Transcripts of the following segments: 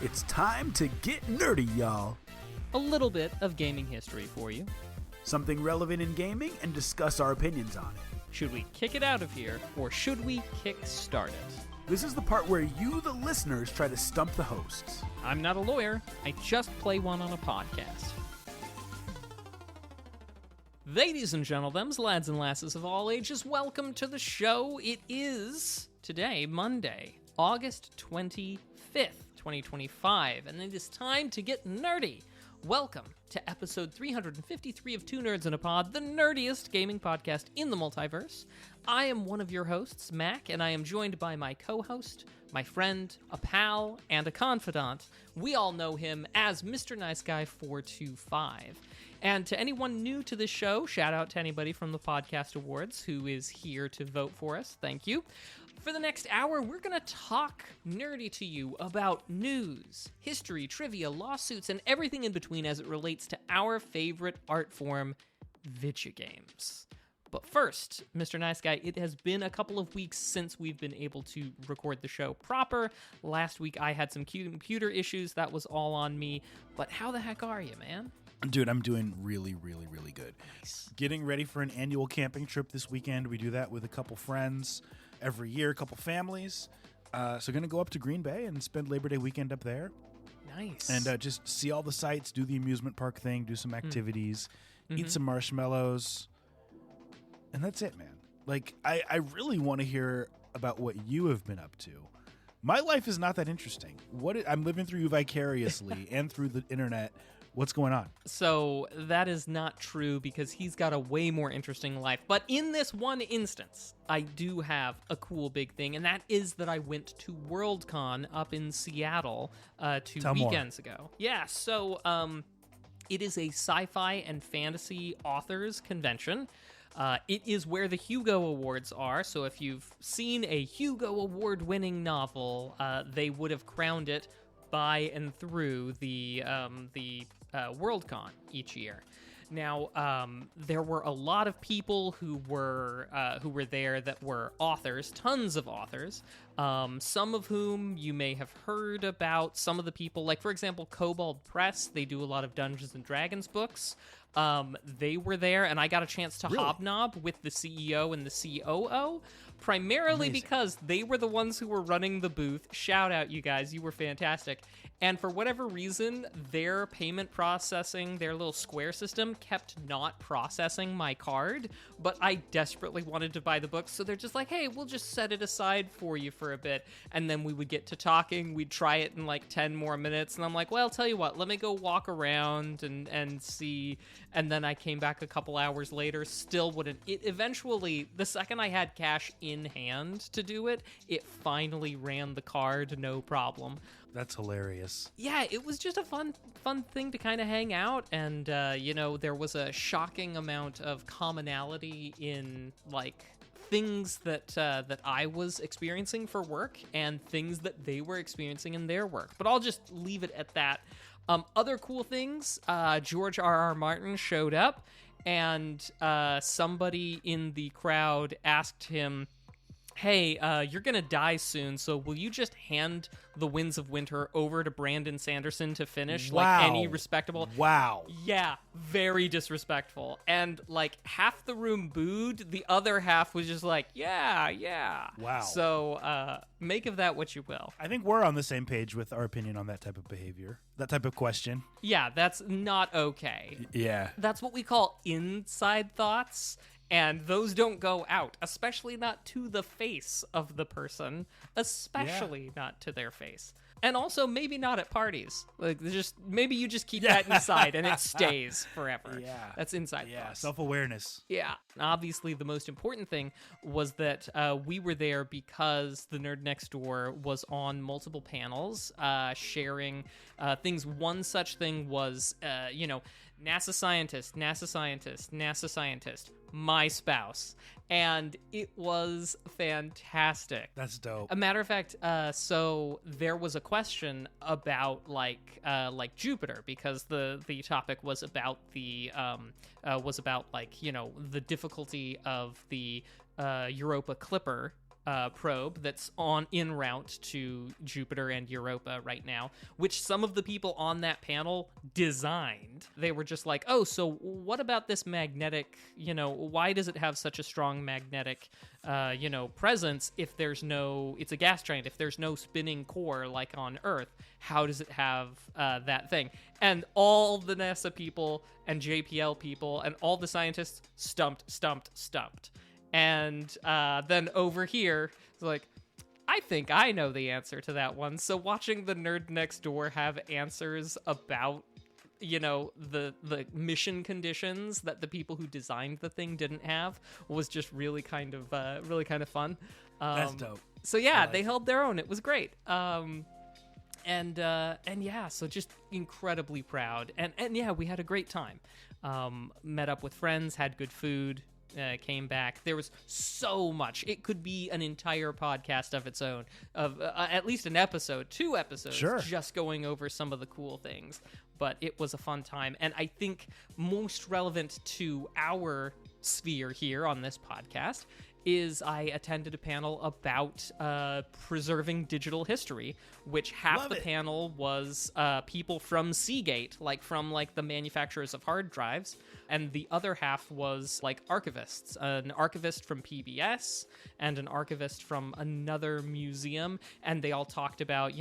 It's time to get nerdy, y'all. A little bit of gaming history for you. Something relevant in gaming and discuss our opinions on it. Should we kick it out of here, or should we kick-start it? This is the part where you, the listeners, try to stump the hosts. I'm not a lawyer. I just play one on a podcast. Ladies and gentlemen, lads and lasses of all ages, welcome to the show. It is, today, Monday, August 25th, 2025, and it is time to get nerdy. Welcome to episode 353 of Two Nerds in a Pod, the nerdiest gaming podcast in the multiverse. I am one of your hosts, Mac, and I am joined by my co-host, my friend, a pal, and a confidant. We all know him as Mr. Nice Guy 425. And to anyone new to this show, shout out to anybody from the Podcast Awards who is here to vote for us. Thank you. For the next hour, we're going to talk nerdy to you about news, history, trivia, lawsuits, and everything in between as it relates to our favorite art form, video games. But first, Mr. Nice Guy, it has been a couple of weeks since we've been able to record the show proper. Last week, I had some computer issues. That was all on me. But how the heck are you, man? Dude, I'm doing really good. Nice. Getting ready for an annual camping trip this weekend. We do that with a couple friends every year, a couple families. So going to go up to Green Bay and spend Labor Day weekend up there. Nice. And just see all the sights, do the amusement park thing, do some activities, eat some marshmallows. And that's it, man. Like, I really want to hear about what you have been up to. My life is not that interesting. I'm living through you vicariously and through the internet. What's going on? So that is not true because he's got a way more interesting life. But in this one instance, I do have a cool big thing, and that is that I went to Worldcon up in Seattle 2 weekends ago. Yeah, so it is a sci-fi and fantasy authors convention. It is where the Hugo Awards are, so if you've seen a Hugo Award-winning novel, they would have crowned it by and through the Worldcon each year. Now, there were a lot of people who were there that were authors, tons of authors, some of whom you may have heard about. Some of the people, like, for example, Kobold Press, they do a lot of Dungeons & Dragons books. They were there, and I got a chance to hobnob with the CEO and the COO, primarily because they were the ones who were running the booth. Shout out, you guys. You were fantastic. And for whatever reason, their payment processing, their little Square system, kept not processing my card, but I desperately wanted to buy the book, so they're just like, hey, we'll just set it aside for you for a bit, and then we would get to talking. We'd try it in like 10 more minutes, and I'm like, well, tell you what, let me go walk around and see. And then I came back a couple hours later, still wouldn't. It eventually, the second I had cash in hand to do it, it finally ran the card, no problem. That's hilarious. Yeah, it was just a fun thing to kind of hang out, and there was a shocking amount of commonality in like things that I was experiencing for work and things that they were experiencing in their work. But I'll just leave it at that. Other cool things, George R.R. Martin showed up, and somebody in the crowd asked him, hey, you're gonna die soon, so will you just hand The Winds of Winter over to Brandon Sanderson to finish? Wow. Like any respectable... Wow. Yeah, very disrespectful. And like half the room booed, the other half was just like, yeah. Wow. So make of that what you will. I think we're on the same page with our opinion on that type of behavior, that type of question. Yeah, that's not okay. Yeah. That's what we call inside thoughts. And those don't go out, especially not to the face of the person, especially not to their face. And also, maybe not at parties. Like, maybe you just keep that inside and it stays forever. Yeah. That's inside Yeah, thoughts. self-awareness. Yeah. Obviously, the most important thing was that we were there because the Nerd Next Door was on multiple panels sharing things. One such thing was, NASA scientist, my spouse. And it was fantastic. That's dope. A matter of fact, so there was a question about like Jupiter, because the topic was about the the difficulty of the Europa Clipper probe that's en route to Jupiter and Europa right now, which some of the people on that panel designed. They were just like, oh, so what about this magnetic, why does it have such a strong magnetic, presence if it's a gas giant, if there's no spinning core like on Earth, how does it have that thing? And all the NASA people and JPL people and all the scientists stumped. And then over here, it's like, I think I know the answer to that one. So watching the nerd next door have answers about, the mission conditions that the people who designed the thing didn't have was just really kind of fun. That's dope. So yeah, they held their own. It was great. And yeah, so just incredibly proud. And yeah, we had a great time. Met up with friends, had good food. Came back. There was so much. It could be an entire podcast of its own, of at least an episode, 2 episodes, sure, just going over some of the cool things. But it was a fun time. And I think most relevant to our sphere here on this podcast is I attended a panel about preserving digital history, which half the panel was people from Seagate, from the manufacturers of hard drives, and the other half was archivists, an archivist from PBS and an archivist from another museum, and they all talked about,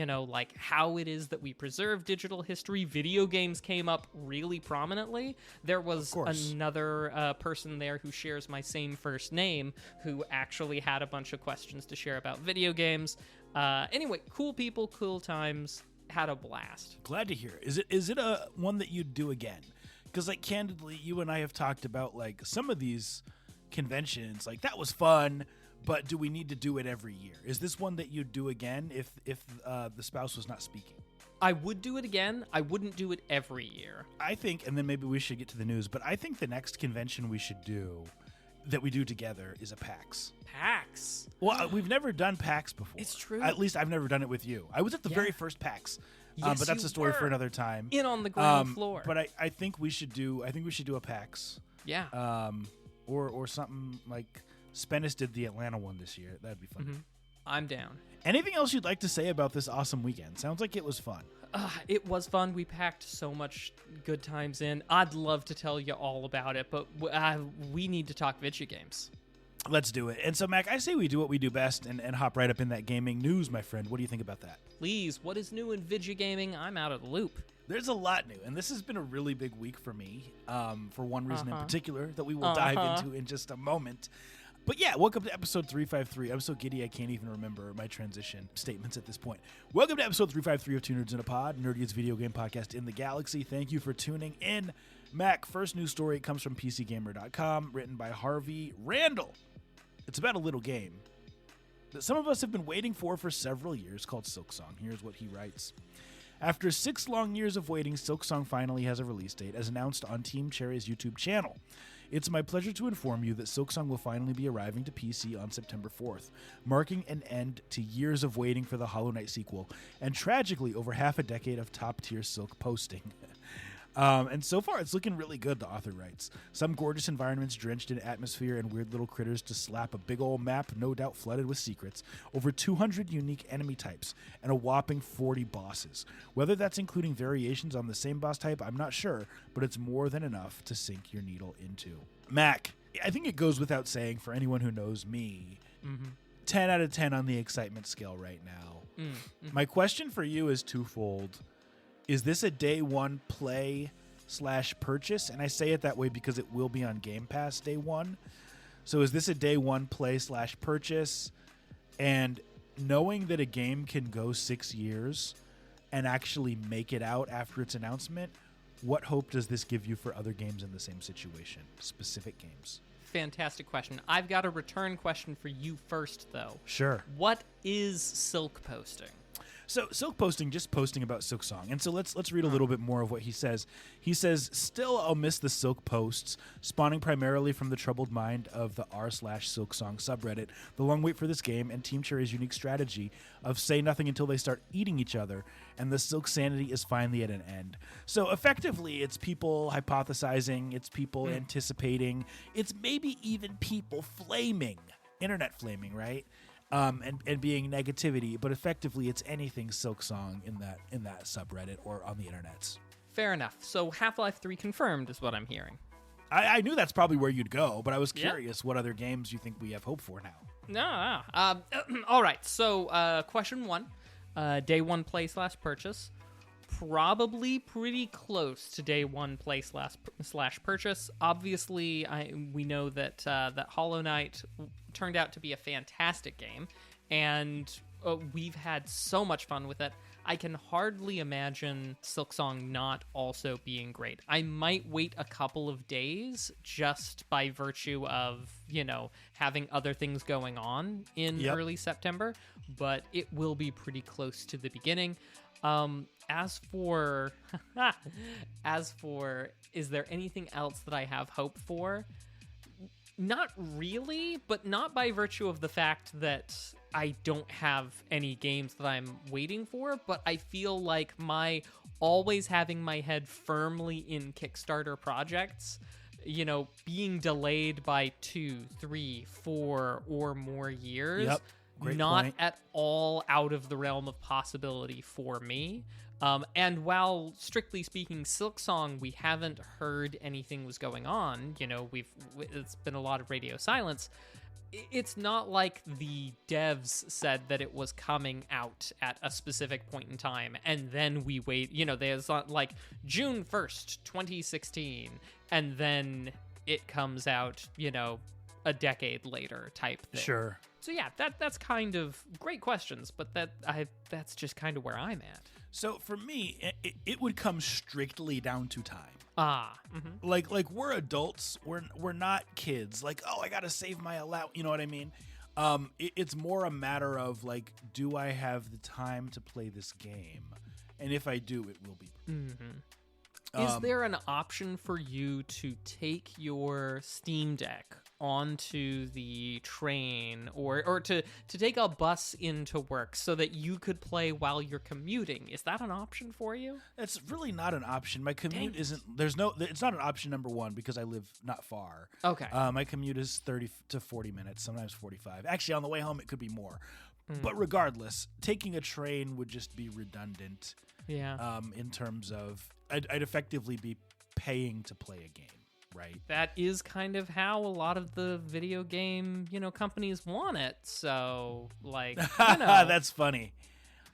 how it is that we preserve digital history. Video games came up really prominently. There was another person there who shares my same first name who actually had a bunch of questions to share about video games. Anyway, cool people, cool times, had a blast. Glad to hear. Is it a one that you'd do again? Because candidly, you and I have talked about some of these conventions. That was fun, but do we need to do it every year? Is this one that you'd do again if the spouse was not speaking? I would do it again. I wouldn't do it every year. I think, and then maybe we should get to the news, but I think the next convention we should do that we do together is a PAX. PAX? Well, we've never done PAX before. It's true. At least I've never done it with you. I was at the very first PAX. Yes, but that's a story for another time. In on the ground floor. But I think we should do a PAX. Yeah. Or something like Spennis did the Atlanta one this year. That'd be fun. Mm-hmm. I'm down. Anything else you'd like to say about this awesome weekend? Sounds like it was fun. It was fun. We packed so much good times in. I'd love to tell you all about it, but we need to talk video games. Let's do it. And so, Mac, I say we do what we do best and hop right up in that gaming news, my friend. What do you think about that? Please, what is new in video gaming? I'm out of the loop. There's a lot new, and this has been a really big week for me, for one reason in particular that we will dive into in just a moment. But yeah, welcome to episode 353. I'm so giddy I can't even remember my transition statements at this point. Welcome to episode 353 of Two Nerds in a Pod, nerdiest video game podcast in the galaxy. Thank you for tuning in. Mac, first news story comes from PCGamer.com, written by Harvey Randall. It's about a little game that some of us have been waiting for several years called Silksong. Here's what he writes. After 6 long years of waiting, Silksong finally has a release date, as announced on Team Cherry's YouTube channel. It's my pleasure to inform you that Silksong will finally be arriving to PC on September 4th, marking an end to years of waiting for the Hollow Knight sequel, and tragically over half a decade of top-tier Silk posting. And so far, it's looking really good, the author writes. Some gorgeous environments drenched in atmosphere and weird little critters to slap a big old map, no doubt flooded with secrets, over 200 unique enemy types, and a whopping 40 bosses. Whether that's including variations on the same boss type, I'm not sure, but it's more than enough to sink your needle into. Mac, I think it goes without saying for anyone who knows me, 10 out of 10 on the excitement scale right now. My question for you is twofold. Is this a day one play/purchase? And I say it that way because it will be on Game Pass day one. So is this a day one play/purchase? And knowing that a game can go 6 years and actually make it out after its announcement, what hope does this give you for other games in the same situation, specific games? Fantastic question. I've got a return question for you first, though. Sure. What is Silk posting? So Silk posting, just posting about Silksong. And so let's read a little bit more of what he says. He says, still I'll miss the Silk posts, spawning primarily from the troubled mind of the r/Silksong subreddit, the long wait for this game, and Team Cherry's unique strategy of say nothing until they start eating each other, and the Silk sanity is finally at an end. So effectively, it's people hypothesizing, it's people anticipating, it's maybe even people flaming, internet flaming, right? and being negativity, but effectively it's anything Silksong in that subreddit or on the internets. Fair enough. So Half-Life 3 confirmed is what I'm hearing. I knew that's probably where you'd go, but I was curious what other games you think we have hope for now. No. All right. So question 1, day 1 play / purchase. Probably pretty close to day 1 play / purchase. Obviously, we know that that Hollow Knight turned out to be a fantastic game, and we've had so much fun with it. I can hardly imagine Silksong not also being great. I might wait a couple of days just by virtue of, having other things going on in early September, but it will be pretty close to the beginning. As for is there anything else that I have hope for? Not really, but not by virtue of the fact that I don't have any games that I'm waiting for, but I feel like my always having my head firmly in Kickstarter projects, being delayed by 2, 3, 4 or more years, Great not point. at all out of the realm of possibility for me. And while strictly speaking, Silksong, we haven't heard anything was going on. It's been a lot of radio silence. It's not like the devs said that it was coming out at a specific point in time, and then we wait. There's not like June 1st, 2016, and then it comes out, a decade later type thing. Sure. So yeah, that's kind of great questions, but that's just kind of where I'm at. So for me, it would come strictly down to time. Mm-hmm. Like we're adults, we're not kids. Like, oh, I gotta save my allowance. You know what I mean? It's more a matter of like, do I have the time to play this game? And if I do, it will be. Mm-hmm. Is there an option for you to take your Steam Deck onto the train or to take a bus into work so that you could play while you're commuting? Is that an option for you? It's really not an option. My commute isn't. It's not an option, number one, because I live not far. Okay. My commute is 30 to 40 minutes, sometimes 45. Actually, on the way home, it could be more. But regardless, taking a train would just be redundant. Yeah. In terms of, I'd effectively be paying to play a game, right? That is kind of how a lot of the video game, companies want it. So, like, That's funny.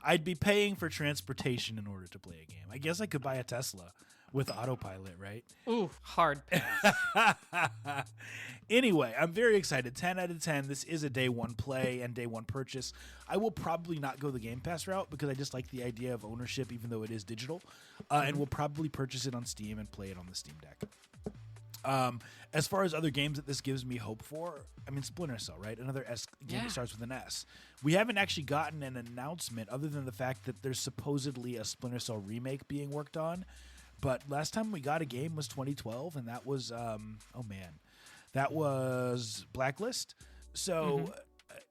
I'd be paying for transportation in order to play a game. I guess I could buy a Tesla with autopilot, right? Ooh, hard pass. Anyway, I'm very excited. 10 out of 10. This is a day 1 play and day 1 purchase. I will probably not go the Game Pass route because I just like the idea of ownership, even though it is digital. And we'll probably purchase it on Steam and play it on the Steam Deck. As far as other games that this gives me hope for, I mean, Splinter Cell, right? Another game that starts with an S. We haven't actually gotten an announcement other than the fact that there's supposedly a Splinter Cell remake being worked on. But last time we got a game was 2012, and that was, that was Blacklist. So,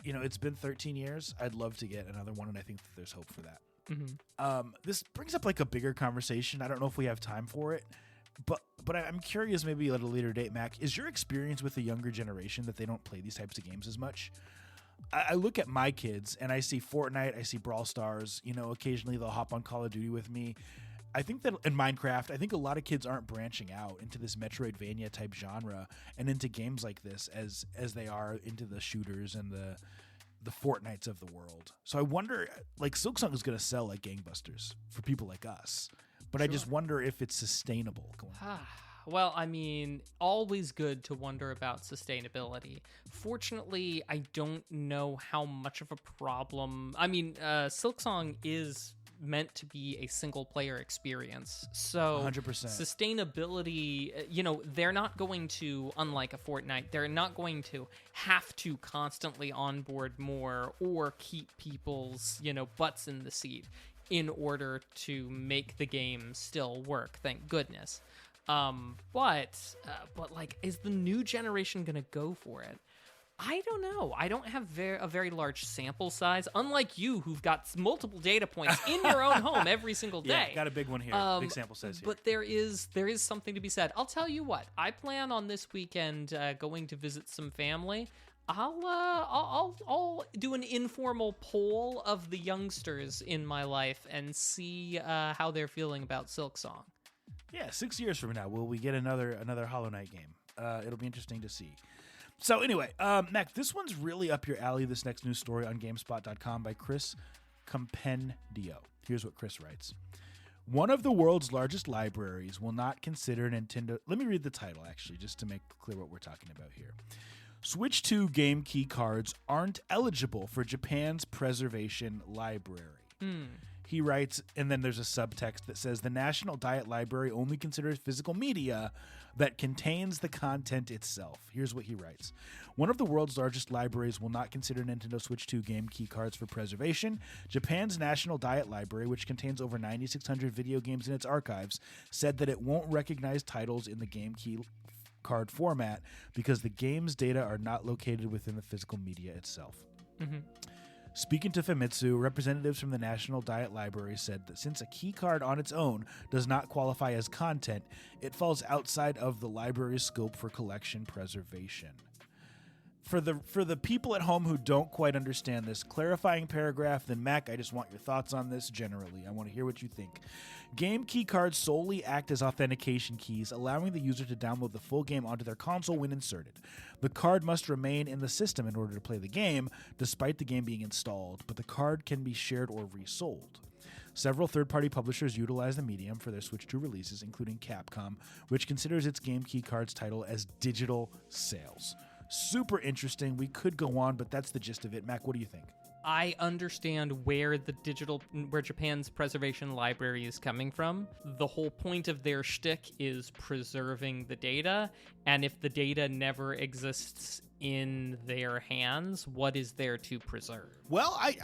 it's been 13 years. I'd love to get another one, and I think that there's hope for that. Mm-hmm. This brings up like a bigger conversation. I don't know if we have time for it, but I'm curious, maybe at a later date, Mac, is your experience with the younger generation that they don't play these types of games as much? I look at my kids, and I see Fortnite, I see Brawl Stars. Occasionally they'll hop on Call of Duty with me. I think that in Minecraft, I think a lot of kids aren't branching out into this Metroidvania type genre and into games like this as they are into the shooters and the Fortnites of the world. So I wonder, like, Silksong is going to sell like gangbusters for people like us, but I just wonder if it's sustainable going forward. Well, I mean, always good to wonder about sustainability. Fortunately, I don't know how much of a problem. I mean, Silksong is meant to be a single player experience. So 100%. Sustainability, they're not going to, unlike a Fortnite, they're not going to have to constantly onboard more or keep people's, butts in the seat in order to make the game still work. Thank goodness. But like, is the new generation going to go for it? I don't know. I don't have a very large sample size, unlike you, who've got multiple data points in your own home every single day. Yeah, got a big one here. Big sample size here. But there is something to be said. I'll tell you what. I plan on this weekend going to visit some family. I'll do an informal poll of the youngsters in my life and see how they're feeling about Silksong. Yeah, 6 years from now, will we get another Hollow Knight game? It'll be interesting to see. So anyway, Mac, this one's really up your alley, this next news story on GameSpot.com by Chris Compendio. Here's what Chris writes. One of the world's largest libraries will not consider Nintendo... Let me read the title, actually, just to make clear what we're talking about here. Switch 2 game key cards aren't eligible for Japan's preservation library. He writes, and then there's a subtext that says the National Diet Library only considers physical media that contains the content itself. Here's what he writes. One of the world's largest libraries will not consider Nintendo Switch 2 game key cards for preservation. Japan's National Diet Library, which contains over 9,600 video games in its archives, said that it won't recognize titles in the game key card format because the game's data are not located within the physical media itself. Speaking to Famitsu, representatives from the National Diet Library said that since a key card on its own does not qualify as content, it falls outside of the library's scope for collection preservation. For the people at home who don't quite understand this clarifying paragraph, then Mac, I just want your thoughts on this generally. I want to hear what you think. Game key cards solely act as authentication keys, allowing the user to download the full game onto their console when inserted. The card must remain in the system in order to play the game, despite the game being installed, but the card can be shared or resold. Several third-party publishers utilize the medium for their Switch 2 releases, including Capcom, which considers its game key cards title as digital sales. Super interesting. We could go on, but that's the gist of it. Mac, what do you think? I understand where Japan's preservation library is coming from. The whole point of their shtick is preserving the data, and if the data never exists in their hands, what is there to preserve? Well, I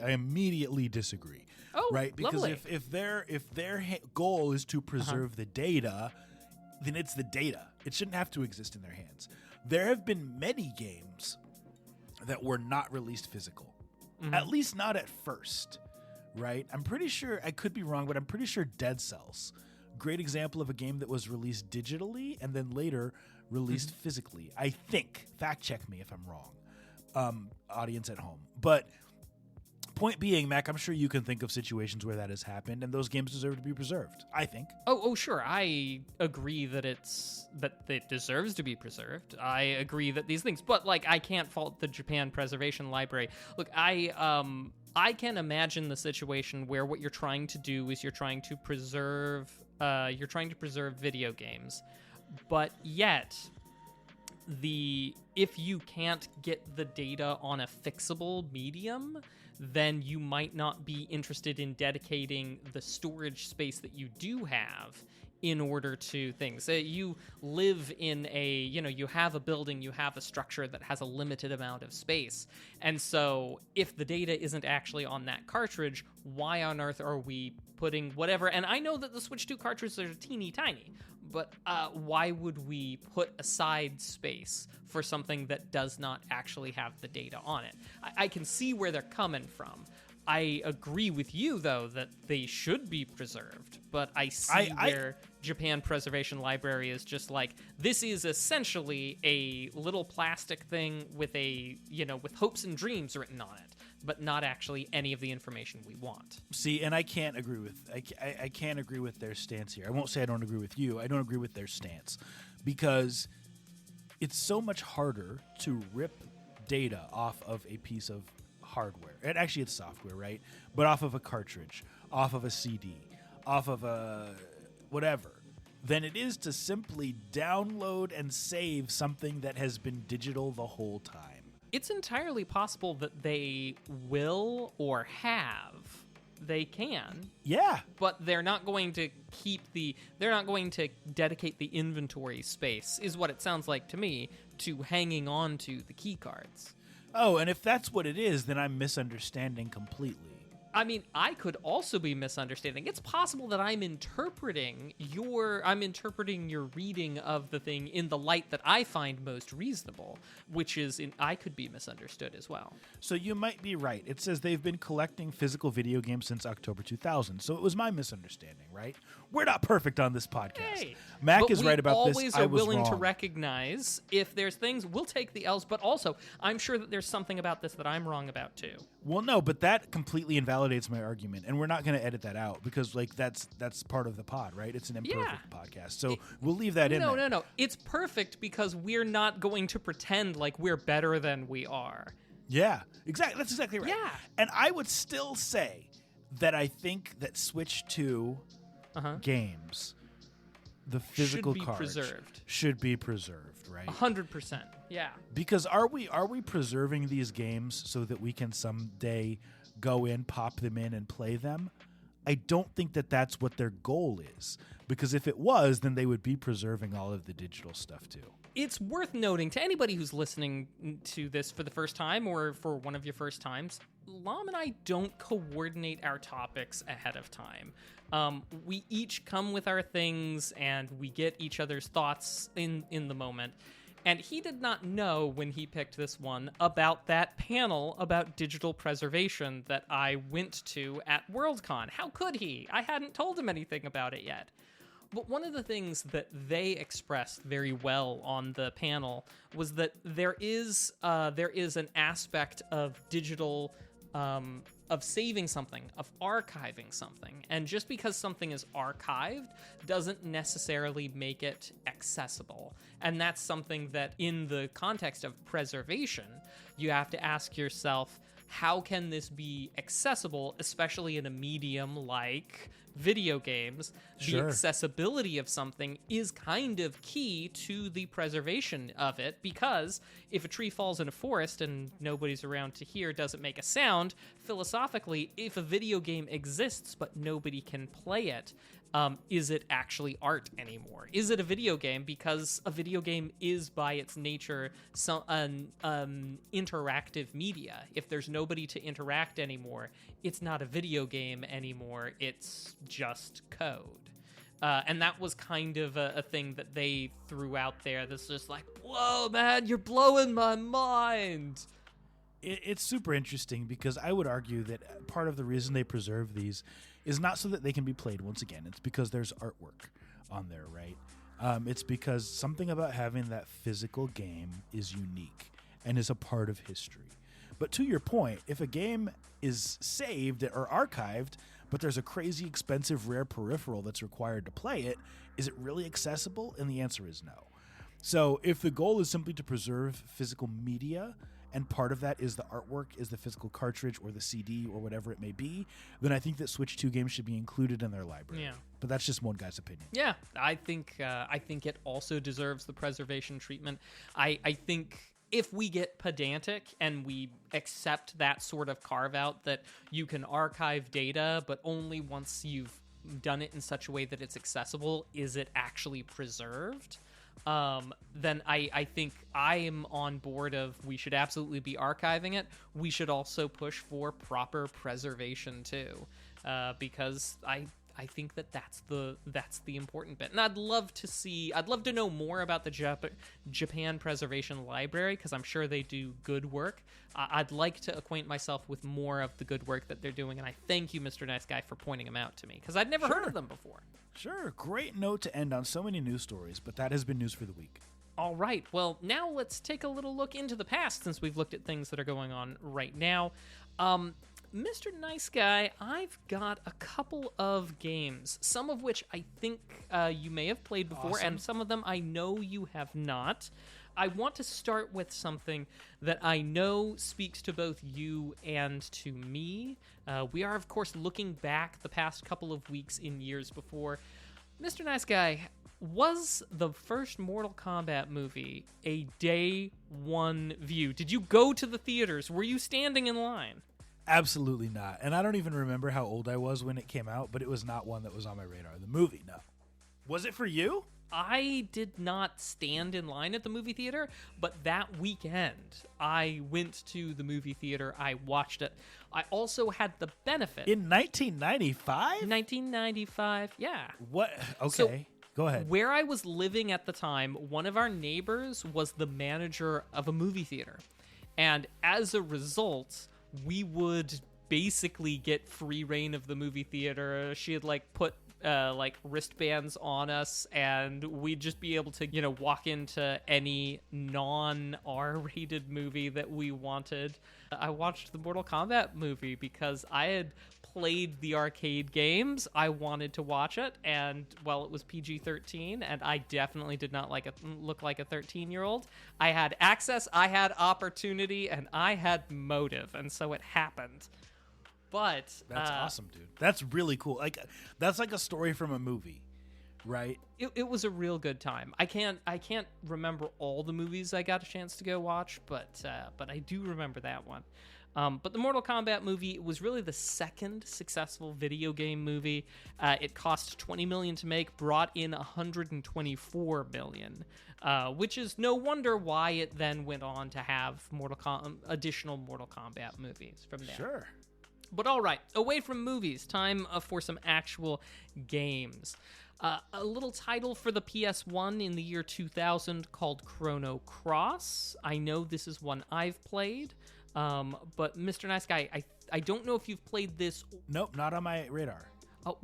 immediately disagree. Oh, right, because lovely. if their goal is to preserve the data, then it's the data. It shouldn't have to exist in their hands. There have been many games that were not released physical, at least not at first, right? I'm pretty sure, I could be wrong, but I'm pretty sure Dead Cells, great example of a game that was released digitally and then later released physically. I think, fact check me if I'm wrong, audience at home. But point being, Mac, I'm sure you can think of situations where that has happened, and those games deserve to be preserved, I think. Oh, sure. I agree that it deserves to be preserved. I agree that these things, but like, I can't fault the Japan Preservation Library. Look, I can imagine the situation where what you're trying to do is you're trying to preserve video games, but yet if you can't get the data on a fixable medium, then you might not be interested in dedicating the storage space that you do have in order to things. You live in you have a building, you have a structure that has a limited amount of space. And so if the data isn't actually on that cartridge, why on earth are we putting whatever? And I know that the Switch 2 cartridges are teeny tiny, but why would we put aside space for something that does not actually have the data on it? I can see where they're coming from. I agree with you, though, that they should be preserved, but I see where Japan Preservation Library is just like, this is essentially a little plastic thing with with hopes and dreams written on it, but not actually any of the information we want. See, and I can't agree with I can't agree with their stance here. I won't say I don't agree with you. I don't agree with their stance because it's so much harder to rip data off of a piece of hardware. And actually, it's software, right? But off of a cartridge, off of a CD, off of a whatever, than it is to simply download and save something that has been digital the whole time. It's entirely possible that they will or have. They can. Yeah. But they're not going to they're not going to dedicate the inventory space, is what it sounds like to me, to hanging on to the key cards. Oh, and if that's what it is, then I'm misunderstanding completely. I mean, I could also be misunderstanding. It's possible that I'm interpreting your reading of the thing in the light that I find most reasonable, which is I could be misunderstood as well. So you might be right. It says they've been collecting physical video games since October 2000. So it was my misunderstanding, right? We're not perfect on this podcast. Hey, Mac but is right about this. We always I are was willing to wrong. recognize if there's things, we'll take the L's, but also I'm sure that there's something about this that I'm wrong about too. Well, no, but that completely invalidates my argument, and we're not going to edit that out because, like, that's part of the pod, right? It's an imperfect podcast, so we'll leave that in. No. It's perfect because we're not going to pretend like we're better than we are. Yeah, exactly. That's exactly right. Yeah. And I would still say that I think that Switch 2 games, the physical cards should be preserved, right? 100%. Yeah. Because are we preserving these games so that we can someday go in, pop them in, and play them? I don't think that that's what their goal is. Because if it was, then they would be preserving all of the digital stuff too. It's worth noting to anybody who's listening to this for the first time or for one of your first times, Lom and I don't coordinate our topics ahead of time. We each come with our things and we get each other's thoughts in the moment. And he did not know when he picked this one about that panel about digital preservation that I went to at Worldcon. How could he? I hadn't told him anything about it yet. But one of the things that they expressed very well on the panel was that there is an aspect of digital, of saving something, of archiving something. And just because something is archived doesn't necessarily make it accessible. And that's something that in the context of preservation, you have to ask yourself, how can this be accessible, especially in a medium like video games? Sure. The accessibility of something is kind of key to the preservation of it, because if a tree falls in a forest and nobody's around to hear, doesn't make a sound, philosophically, if a video game exists but nobody can play it, is it actually art anymore? Is it a video game? Because a video game is by its nature an interactive media. If there's nobody to interact anymore, it's not a video game anymore. It's just code. And that was kind of a thing that they threw out there that's just like, whoa, man, you're blowing my mind. It's super interesting because I would argue that part of the reason they preserve these is not so that they can be played once again. It's because there's artwork on there, right? It's because something about having that physical game is unique and is a part of history. But to your point, if a game is saved or archived, but there's a crazy expensive rare peripheral that's required to play it, is it really accessible? And the answer is no. So if the goal is simply to preserve physical media, and part of that is the artwork, is the physical cartridge or the CD or whatever it may be, then I think that Switch 2 games should be included in their library. Yeah. But that's just one guy's opinion. Yeah, I think it also deserves the preservation treatment. I think if we get pedantic and we accept that sort of carve-out that you can archive data, but only once you've done it in such a way that it's accessible, is it actually preserved? Then I think I am on board of we should absolutely be archiving it. We should also push for proper preservation too, because I think that's the important bit. And I'd love to know more about the Japan Preservation Library, because I'm sure they do good work. I'd like to acquaint myself with more of the good work that they're doing, and I thank you, Mr. Nice Guy, for pointing them out to me, because I'd never heard of them before. Sure, great note to end on so many news stories, but that has been news for the week. All right, well, now let's take a little look into the past, since we've looked at things that are going on right now. Mr. Nice Guy, I've got a couple of games, some of which I think you may have played before, Awesome. and some of them I know you have not. I want to start with something that I know speaks to both you and to me. We are, of course, looking back the past couple of weeks in years before. Mr. Nice Guy, was the first Mortal Kombat movie a day one view? Did you go to the theaters? Were you standing in line? Absolutely not. And I don't even remember how old I was when it came out, but it was not one that was on my radar. The movie, no. Was it for you? I did not stand in line at the movie theater, but that weekend I went to the movie theater. I watched it. I also had the benefit. In 1995? 1995, yeah. What? Okay. So, go ahead. Where I was living at the time, one of our neighbors was the manager of a movie theater. And as a result, we would basically get free reign of the movie theater. She had put wristbands on us, and we'd just be able to, walk into any non-R-rated movie that we wanted. I watched the Mortal Kombat movie because I had played the arcade games. I wanted to watch it, and it was PG-13, and I definitely did not look like a 13-year-old. I had access, I had opportunity, and I had motive, and so it happened. But that's awesome, dude. That's really cool. That's like a story from a movie, right? It was a real good time. I can't remember all the movies I got a chance to go watch, but I do remember that one. But the Mortal Kombat movie was really the second successful video game movie. It cost $20 million to make, brought in $124 million, which is no wonder why it then went on to have additional Mortal Kombat movies from there. Sure. But all right, away from movies, time for some actual games. A little title for the PS1 in the year 2000 called Chrono Cross. I know this is one I've played, but Mr. Nice Guy, I don't know if you've played this. Nope, not on my radar.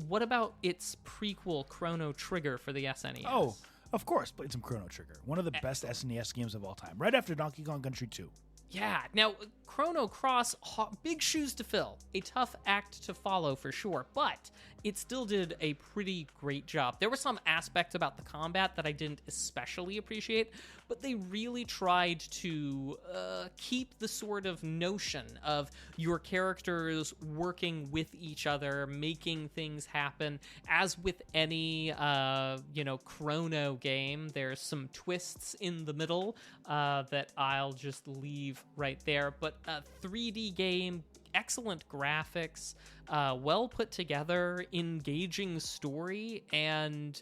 What about its prequel, Chrono Trigger, for the SNES? Oh, of course, played some Chrono Trigger. One of the best SNES games of all time, right after Donkey Kong Country 2. Yeah, now, Chrono Cross, big shoes to fill. A tough act to follow for sure, but it still did a pretty great job. There were some aspects about the combat that I didn't especially appreciate, but they really tried to keep the sort of notion of your characters working with each other, making things happen. As with any, Chrono game, there's some twists in the middle that I'll just leave right there. But a 3D game, excellent graphics, well put together, engaging story, and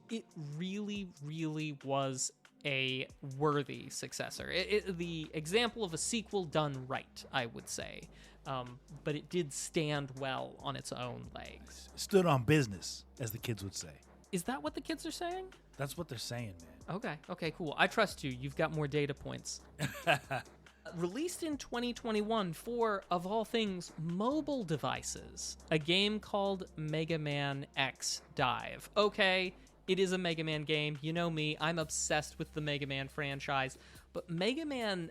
it really, really was a worthy successor. The example of a sequel done right, I would say. But it did stand well on its own legs. Stood on business, as the kids would say. Is that what the kids are saying? That's what they're saying, man. Okay, cool. I trust you. You've got more data points. Released in 2021 for, of all things, mobile devices, a game called Mega Man X Dive. Okay, it is a Mega Man game. You know me, I'm obsessed with the Mega Man franchise. But Mega Man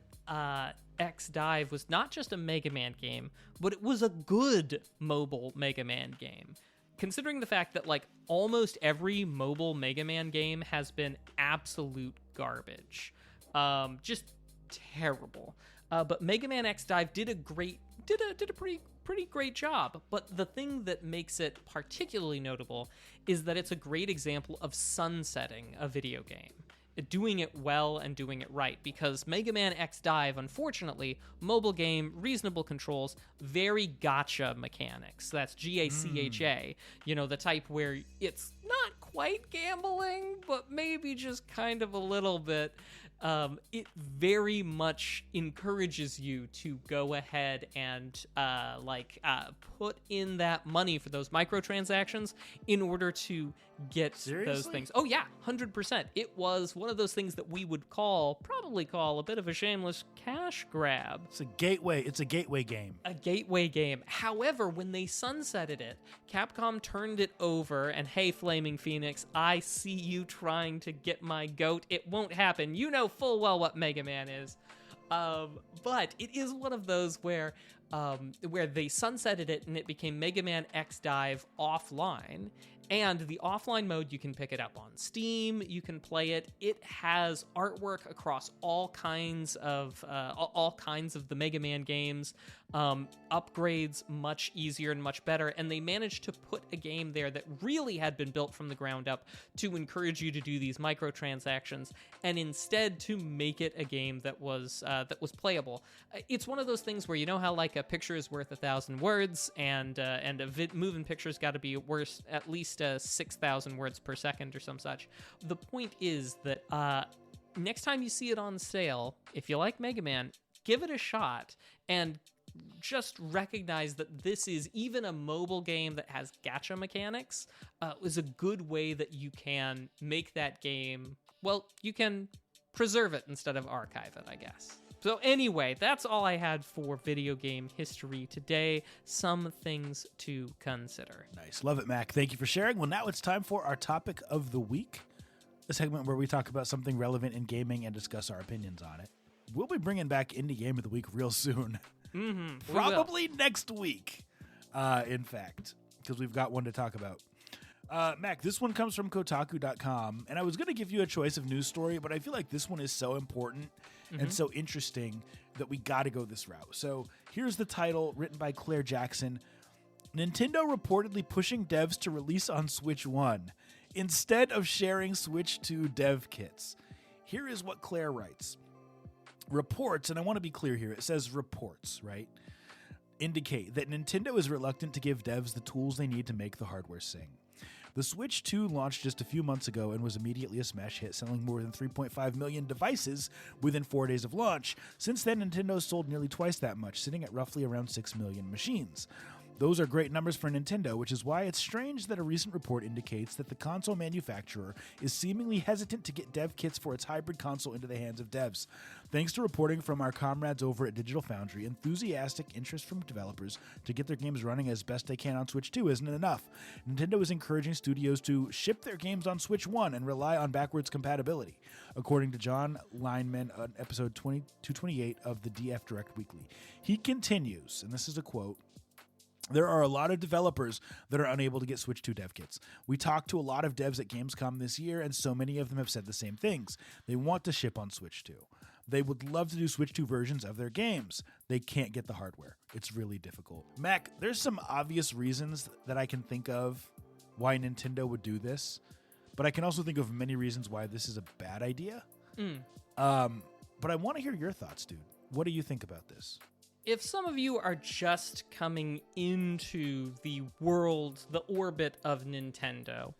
X Dive was not just a Mega Man game, but it was a good mobile Mega Man game. Considering the fact that, almost every mobile Mega Man game has been absolute garbage. Just terrible. But Mega Man X Dive did a pretty great job. But the thing that makes it particularly notable is that it's a great example of sunsetting a video game. Doing it well and doing it right, because Mega Man X Dive, unfortunately, mobile game, reasonable controls, very gacha mechanics. That's Gacha. The type where it's not quite gambling, but maybe just kind of a little bit. It very much encourages you to go ahead and put in that money for those microtransactions in order to get those things. Oh yeah, 100%. It was one of those things that we would probably call a bit of a shameless cash grab. It's a gateway game. A gateway game. However, when they sunsetted it, Capcom turned it over, and hey, Flaming Phoenix, I see you trying to get my goat. It won't happen. You know full well what Mega Man is. But it is one of those where they sunsetted it and it became Mega Man X Dive offline. And the offline mode, you can pick it up on Steam, you can play it. It has artwork across all kinds of the Mega Man games, upgrades much easier and much better, and they managed to put a game there that really had been built from the ground up to encourage you to do these microtransactions, and instead to make it a game that was playable. It's one of those things where, you know how like a picture is worth 1,000 words, and a moving picture's got to be worth at least 6,000 words per second or some such. The point is that next time you see it on sale, if you like Mega Man, give it a shot, and just recognize that this is even a mobile game that has gacha mechanics, is a good way that you can make that game, well, you can preserve it instead of archive it, I guess. So anyway, that's all I had for video game history today. Some things to consider. Nice. Love it, Mac. Thank you for sharing. Well, now it's time for our topic of the week, a segment where we talk about something relevant in gaming and discuss our opinions on it. We'll be bringing back Indie Game of the Week real soon. Probably next week, in fact, because we've got one to talk about. Mac, this one comes from Kotaku.com, and I was going to give you a choice of news story, but I feel like this one is so important and so interesting that we got to go this route. So here's the title, written by Claire Jackson. Nintendo reportedly pushing devs to release on Switch 1 instead of sharing Switch 2 dev kits. Here is what Claire writes. Reports, and I want to be clear here, it says reports, right, indicate that Nintendo is reluctant to give devs the tools they need to make the hardware sing. The Switch 2 launched just a few months ago and was immediately a smash hit, selling more than 3.5 million devices within 4 days of launch. Since then, Nintendo sold nearly twice that much, sitting at roughly around 6 million machines. Those are great numbers for Nintendo, which is why it's strange that a recent report indicates that the console manufacturer is seemingly hesitant to get dev kits for its hybrid console into the hands of devs. Thanks to reporting from our comrades over at Digital Foundry, enthusiastic interest from developers to get their games running as best they can on Switch 2 isn't enough. Nintendo is encouraging studios to ship their games on Switch 1 and rely on backwards compatibility, according to John Lineman on episode 228 of the DF Direct Weekly. He continues, and this is a quote, "There are a lot of developers that are unable to get Switch 2 dev kits. We talked to a lot of devs at Gamescom this year, and so many of them have said the same things. They want to ship on Switch 2. They would love to do Switch 2 versions of their games. They can't get the hardware. It's really difficult." Mac, there's some obvious reasons that I can think of why Nintendo would do this, but I can also think of many reasons why this is a bad idea. But I want to hear your thoughts, dude. What do you think about this? If some of you are just coming into the world, the orbit of Nintendo,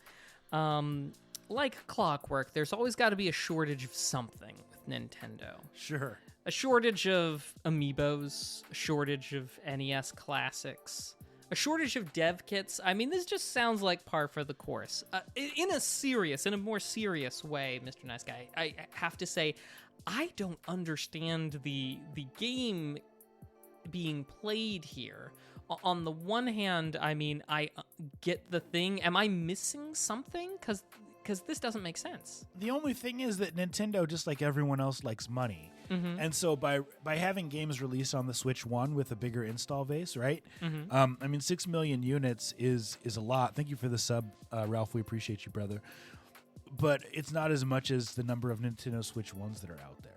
like clockwork, there's always got to be a shortage of something with Nintendo. Sure. A shortage of amiibos, a shortage of NES classics, a shortage of dev kits. I mean, this just sounds like par for the course. In a more serious way, Mr. Nice Guy, I have to say, I don't understand the game being played here. On the one hand, I mean, I get the thing. Am I missing something? Because this doesn't make sense. The only thing is that Nintendo, just like everyone else, likes money. And so by having games released on the Switch 1 with a bigger install base, right? I mean, 6 million units is a lot. Thank you for the sub, Ralph. We appreciate you, brother. But it's not as much as the number of Nintendo Switch 1s that are out there.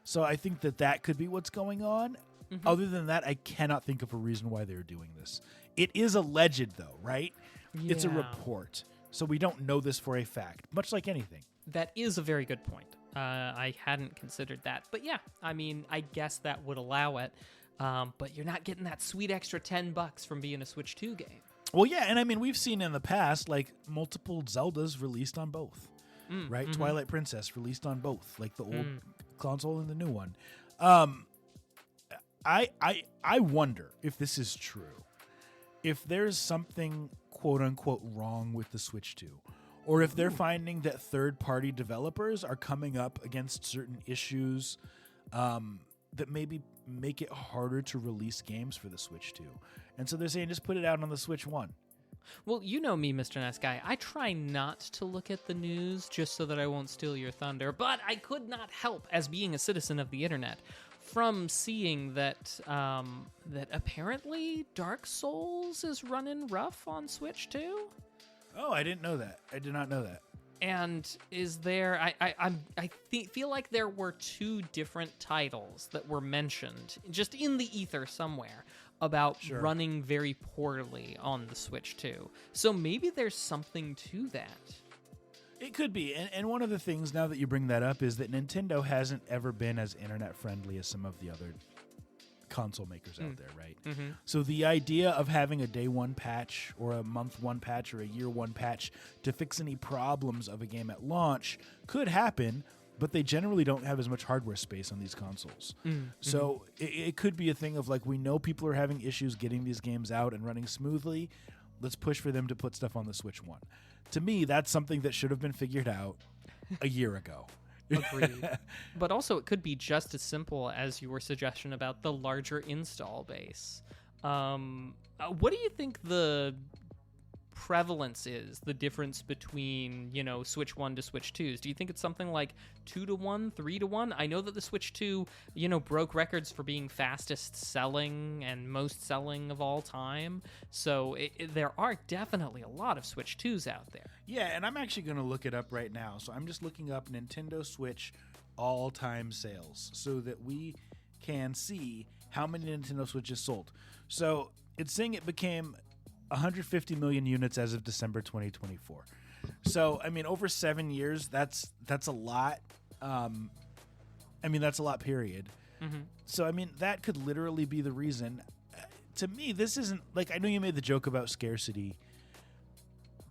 So I think that could be what's going on. Other than that, I cannot think of a reason why they're doing this. It is alleged, though, right? Yeah. It's a report. So we don't know this for a fact, much like anything. That is a very good point. I hadn't considered that. But yeah, I mean, I guess that would allow it. But you're not getting that sweet extra $10 from being a Switch 2 game. Well, yeah, and I mean, we've seen in the past, like, multiple Zeldas released on both, right? Twilight Princess released on both, like the old console and the new one. I wonder if this is true. If there's something quote unquote wrong with the Switch 2, or if they're finding that third-party developers are coming up against certain issues that maybe make it harder to release games for the Switch 2. And so they're saying just put it out on the Switch 1. Well, you know me, Mr. Nice Guy. I try not to look at the news just so that I won't steal your thunder, but I could not help, as being a citizen of the internet, from seeing that that apparently Dark Souls is running rough on Switch 2. Oh, I didn't know that. I did not know that. And is there? I feel like there were two different titles that were mentioned just in the ether somewhere about running very poorly on the Switch 2. So maybe there's something to that. It could be. And one of the things, now that you bring that up, is that Nintendo hasn't ever been as internet-friendly as some of the other console makers out there, right? Mm-hmm. So the idea of having a day one patch or a month one patch or a year one patch to fix any problems of a game at launch could happen, but they generally don't have as much hardware space on these consoles. So it could be a thing of like, we know people are having issues getting these games out and running smoothly. Let's push for them to put stuff on the Switch 1. To me, that's something that should have been figured out a year ago. Agreed. But also, it could be just as simple as your suggestion about the larger install base. What do you think the prevalence is, the difference between, Switch 1 to Switch 2s? Do you think it's something like 2-to-1, 3-to-1? I know that the Switch 2, broke records for being fastest selling and most selling of all time. So there are definitely a lot of Switch 2s out there. Yeah, and I'm actually going to look it up right now. So I'm just looking up Nintendo Switch all-time sales so that we can see how many Nintendo Switches sold. So it's saying it became 150 million units as of December 2024. So, I mean, over 7 years, that's a lot. That's a lot, period. Mm-hmm. So, I mean, that could literally be the reason. To me, this isn't, like, I know you made the joke about scarcity.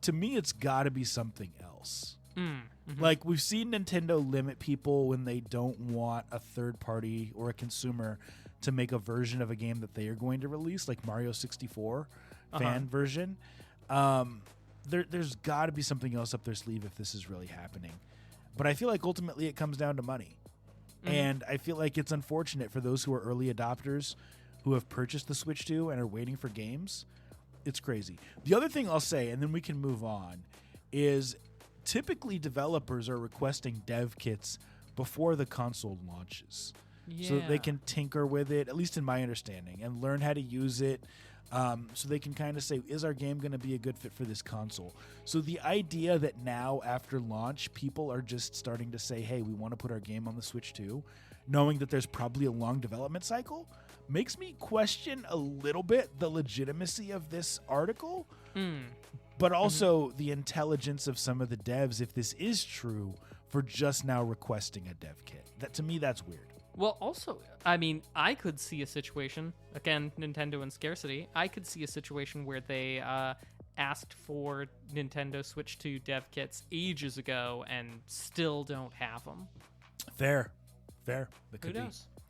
To me, it's got to be something else. Mm-hmm. Like, we've seen Nintendo limit people when they don't want a third party or a consumer to make a version of a game that they are going to release, like Mario 64 fan version. There's got to be something else up their sleeve if this is really happening. But I feel like ultimately it comes down to money. And I feel like it's unfortunate for those who are early adopters who have purchased the Switch 2 and are waiting for games. It's crazy. The other thing I'll say, and then we can move on, is typically developers are requesting dev kits before the console launches. Yeah. So that they can tinker with it, at least in my understanding, and learn how to use it. So they can kind of say, is our game going to be a good fit for this console? So the idea that now, after launch, people are just starting to say, hey, we want to put our game on the Switch 2, knowing that there's probably a long development cycle, makes me question a little bit the legitimacy of this article, but also the intelligence of some of the devs, if this is true, for just now requesting a dev kit. That, to me, that's weird. Well, also, I mean, I could see a situation, again, Nintendo and scarcity, I could see a situation where they asked for Nintendo Switch 2 dev kits ages ago and still don't have them. Fair. That Who could knows? be.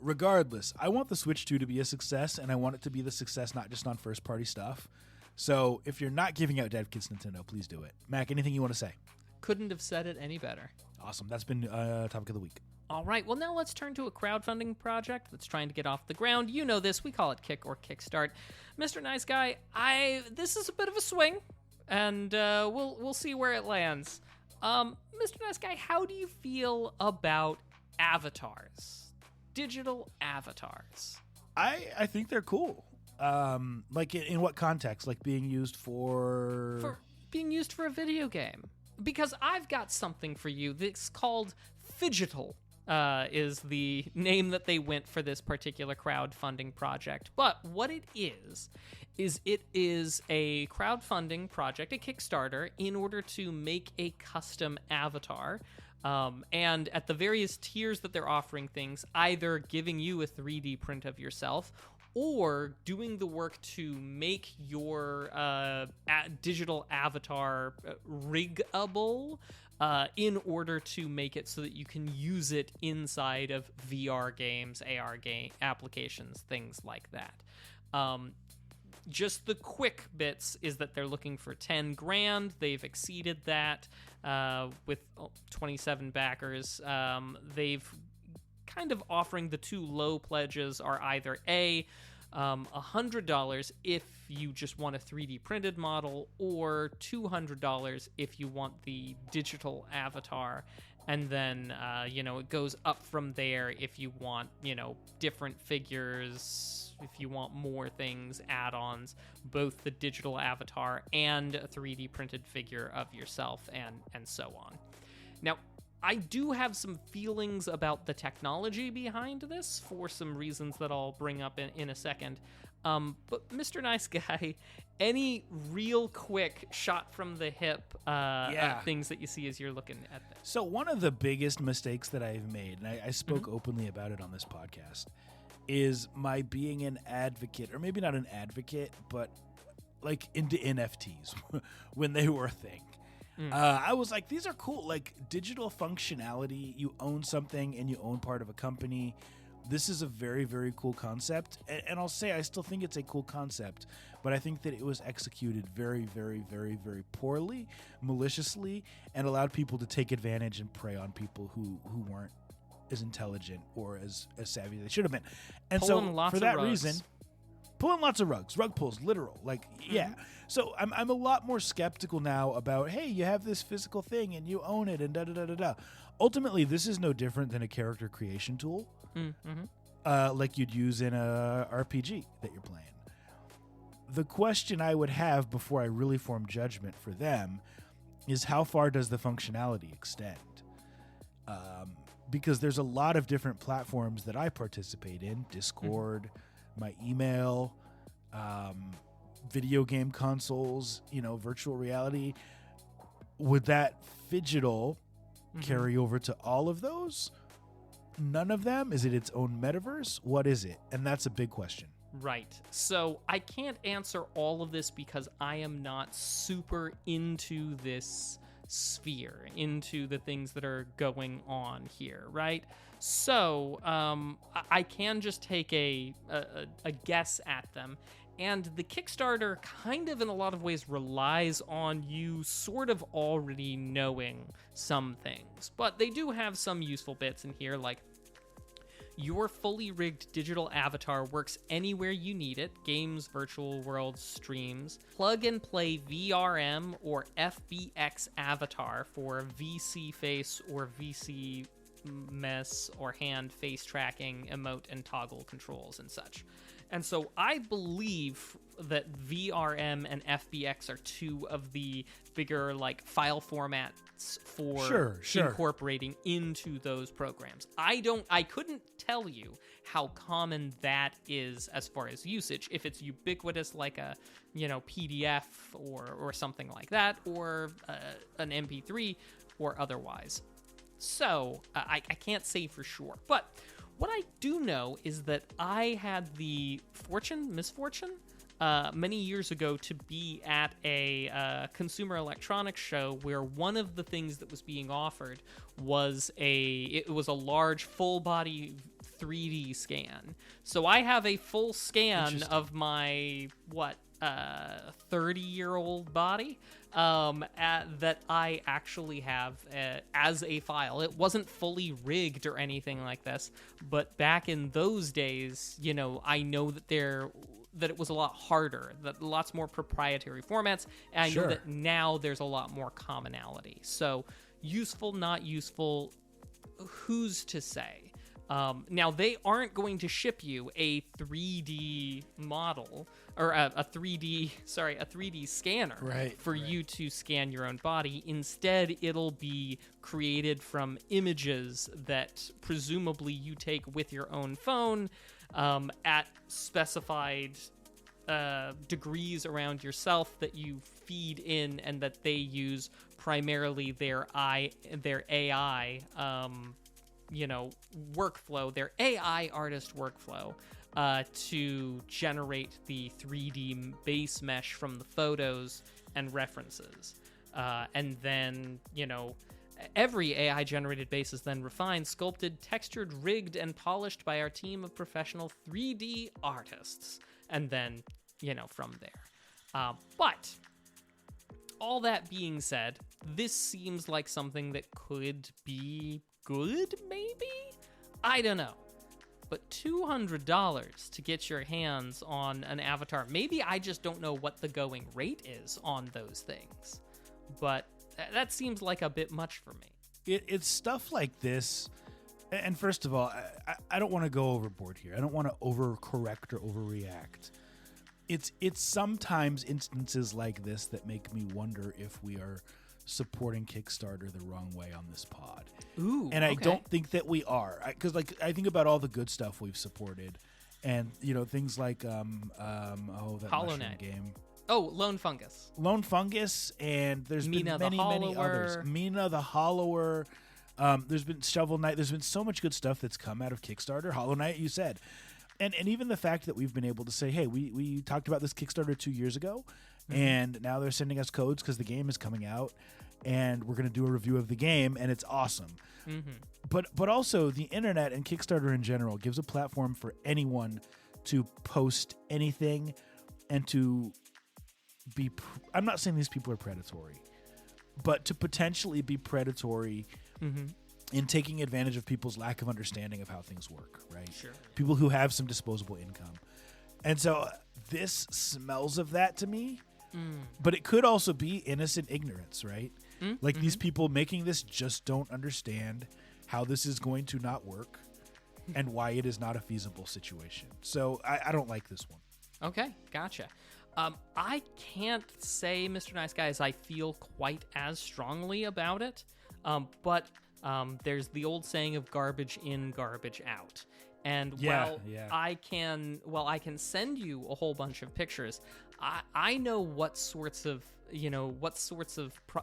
Regardless, I want the Switch 2 to be a success, and I want it to be the success not just on first-party stuff. So if you're not giving out dev kits, Nintendo, please do it. Mac, anything you want to say? Couldn't have said it any better. Awesome. That's been topic of the week. All right, well, now let's turn to a crowdfunding project that's trying to get off the ground. You know this. We call it Kick or Kickstart. Mr. Nice Guy, this is a bit of a swing, and we'll see where it lands. Mr. Nice Guy, how do you feel about avatars? Digital avatars. I think they're cool. Like, in what context? Like, being used for being used for a video game. Because I've got something for you that's called Phygital. Is the name that they went for this particular crowdfunding project. But what it is it is a crowdfunding project, a Kickstarter, in order to make a custom avatar. And at the various tiers that they're offering things, either giving you a 3D print of yourself or doing the work to make your digital avatar riggable, in order to make it so that you can use it inside of VR games, AR game applications, things like that. Just the quick bits is that they're looking for 10 grand. They've exceeded that with 27 backers. They've kind of offering the two low pledges are either $100 if you just want a 3D printed model, or $200 if you want the digital avatar. And then, it goes up from there if you want, different figures, if you want more things, add-ons, both the digital avatar and a 3D printed figure of yourself, and so on. Now, I do have some feelings about the technology behind this for some reasons that I'll bring up in a second. But Mr. Nice Guy, any real quick shot from the hip things that you see as you're looking at this? So one of the biggest mistakes that I've made, and I spoke openly about it on this podcast, is my being an advocate, or maybe not an advocate, but like into NFTs when they were a thing. I was like, these are cool. Like digital functionality, you own something and you own part of a company. This is a very, very cool concept. And I'll say I still think it's a cool concept, but I think that it was executed very, very, very, very poorly, maliciously, and allowed people to take advantage and prey on people who weren't as intelligent or as savvy as they should have been. And Pulling so for that reason, pulling lots of rugs, rug pulls, literal, like, yeah. So I'm a lot more skeptical now about, hey, you have this physical thing and you own it and da-da-da-da-da. Ultimately, this is no different than a character creation tool, like you'd use in a RPG that you're playing. The question I would have before I really form judgment for them is how far does the functionality extend? Because there's a lot of different platforms that I participate in, Discord, my email, video game consoles, virtual reality. Would that phygital carry over to all of those? None of them? Is it its own metaverse? What is it? And that's a big question. Right. So I can't answer all of this because I am not super into this sphere, into the things that are going on here, right? So I can just take a guess at them. And the Kickstarter kind of in a lot of ways relies on you sort of already knowing some things. But they do have some useful bits in here, like your fully rigged digital avatar works anywhere you need it, games, virtual worlds, streams. Plug and play VRM or FBX avatar for VC face or VC mess or hand face tracking, emote, and toggle controls and such. And so I believe that VRM and FBX are two of the bigger like file formats for incorporating into those programs. I couldn't tell you how common that is as far as usage, if it's ubiquitous like a PDF or something like that, or an MP3 or otherwise. So I can't say for sure, but what I do know is that I had the misfortune, many years ago to be at a consumer electronics show where one of the things that was being offered was a large full body 3D scan. So I have a full scan of my 30-year-old body that I actually have as a file. It wasn't fully rigged or anything like this, but back in those days, I know that it was a lot harder, that lots more proprietary formats, and I know that now there's a lot more commonality. So useful, not useful, who's to say? Now, they aren't going to ship you a 3D model, or a 3D scanner for you to scan your own body. Instead, it'll be created from images that presumably you take with your own phone at specified degrees around yourself that you feed in, and that they use primarily their AI workflow, their AI artist workflow, to generate the 3D base mesh from the photos and references. And then, every AI generated base is then refined, sculpted, textured, rigged, and polished by our team of professional 3D artists. And then, from there. But all that being said, this seems like something that could be good, maybe? I don't know. But $200 to get your hands on an avatar. Maybe I just don't know what the going rate is on those things. But that seems like a bit much for me. It's stuff like this. And first of all, I don't want to go overboard here. I don't want to overcorrect or overreact. It's sometimes instances like this that make me wonder if we are supporting Kickstarter the wrong way on this pod. Ooh, and I don't think that we are, because I think about all the good stuff we've supported, and things like that Hollow mushroom Knight game. Oh, Lone Fungus, and there's Mina been the many Hollower. others. Mina the Hollower. There's been Shovel Knight. There's been so much good stuff that's come out of Kickstarter. Hollow Knight, you said. And even the fact that we've been able to say, hey, we talked about this Kickstarter 2 years ago, and now they're sending us codes because the game is coming out, and we're going to do a review of the game, and it's awesome. But also, the internet and Kickstarter in general gives a platform for anyone to post anything and to be... I'm not saying these people are predatory, but to potentially be predatory in taking advantage of people's lack of understanding of how things work, right? Sure. People who have some disposable income. And so this smells of that to me, but it could also be innocent ignorance, right? Like these people making this just don't understand how this is going to not work and why it is not a feasible situation. So I don't like this one. Okay, gotcha. I can't say, Mr. Nice Guy, as I feel quite as strongly about it, but there's the old saying of garbage in, garbage out. And I can send you a whole bunch of pictures. I know what sorts of